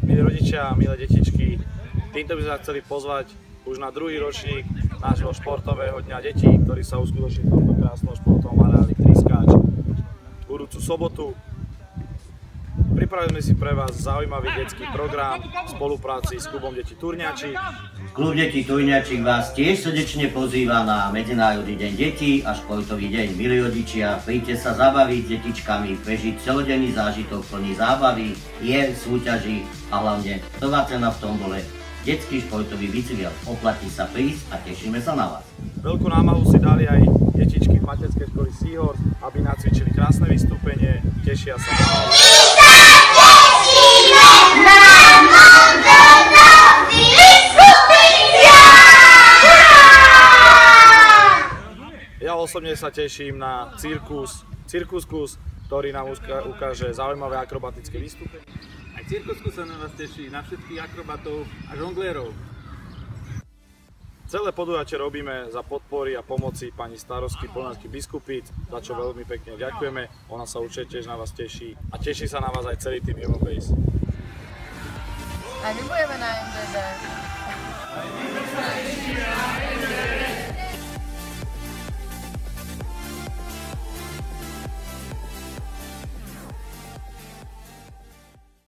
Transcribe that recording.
Milí rodičia, milé detičky, týmto by sme sa chceli pozvať už na druhý ročník nášho športového dňa detí, ktorý sa uskutoční v tomto krásnom športovom areáli Triskáč budúcu sobotu. Pripravili sme si pre vás zaujímavý detský program v spolupráci s klubom detí Turňačik. Klub detí Turňačik vás tiež srdečne pozýva na Medzinárodný deň detí a športový deň. Milí rodičia, príďte sa zabaviť s detičkami, prežiť celodenný zážitok plný zábavy, hier, súťaží a hlavne prvá cena v tombole detský športový bicykel. Oplatí sa prísť a tešíme sa na vás. Veľkú námahu si dali aj detičky v materskej školy Seahorse, aby nacvičili krásne vystúpenie, tešia sa na vás. Ja osobne sa teším na Cirkuskus, ktorý nám ukáže zaujímavé akrobatické vystúpenie. Aj Cirkuskus sa na vás teší, na všetkých akrobatov a žonglérov. Celé podujatie robíme za podpory a pomoci pani starostky Poľanských Biskupíc, za čo veľmi pekne ďakujeme. Ona sa určite tiež na vás teší a teší sa na vás aj celý tým Eurobase. A my budeme na MDD.